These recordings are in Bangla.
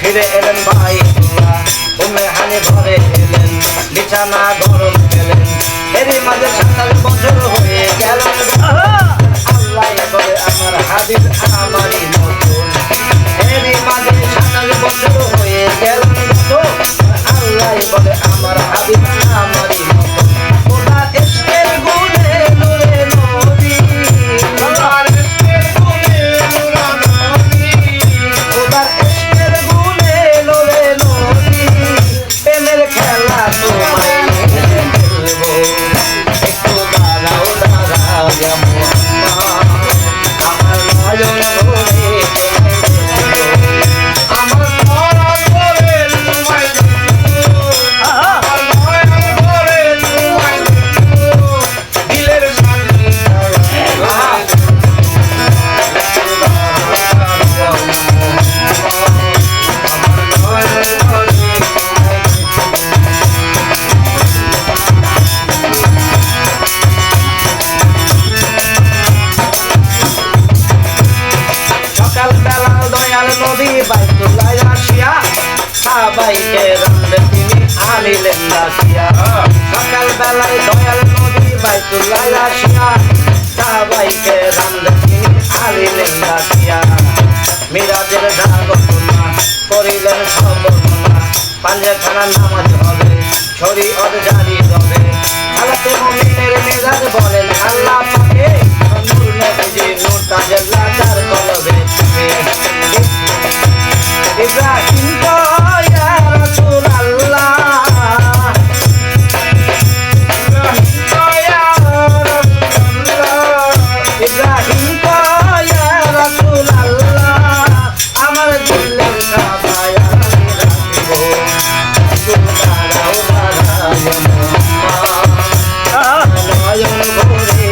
ফিরে এলেন বাইতুল্লাহ উম্মে হানি ঘরে এলেন বিছানা গরম পেলেন এরই মাঝে 27 বছর হয়ে গেল আল্লাহ বলে আমার হাবিব আমারই মতন এরই মাঝে 27 বছর হয়ে গেল আল্লাহ বলে আমার হাবিব আমারই মতন খোদা ইশকের গুণে নূরে নবী খোদার ইশকের গুণে নূরে নবী প্রেমের খেলা তোমায় খেলবো একটু দাঁড়াও দাঁড়াও আমার নয়ন ভরে আমার পরাণ ভরে তোমায় আমার নয়ন ভরে তোমায় দিলের শান্তি সকালবেলা দয়াল নবী বাইতুল্লাহ আসিয়া সাহাবাইকে রামদের তিনি আনিলেন ডাকিয়া সকালবেলায় দয়াল নবী বাইতুল্লাহ আসিয়া সাহাবাইকে রামদের তিনি আনিলেন ডাকিয়া মিরাজের জাগরণা করিলেন সম্বর্ধনা পাঞ্জাখানা নামাজ হবে শরীয়ত জারি হবে হালাতে মুমিনের মেজাজ বলেন আল্লাহ পাকে নূর নবীজি নূর তাজাল্লা তার কলবে ইব্রাহিম তো ইয়া রাসূলুল্লাহ ইব্রাহিম তো ইয়া রাসূলুল্লাহ আমার দিলের কাবায় আমি রাখবো নয়ন ভরে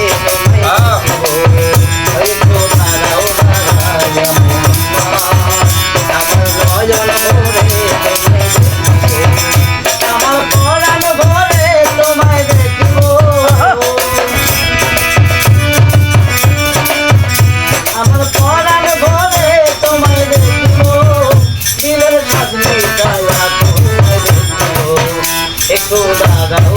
আমার পরাণ ভরে তোমায় দেখবো আমার পরাণ ভরে তোমায় দেখবো দিলের সাজনি গায়া তোমায় দেখবো একটু দাঁড়াও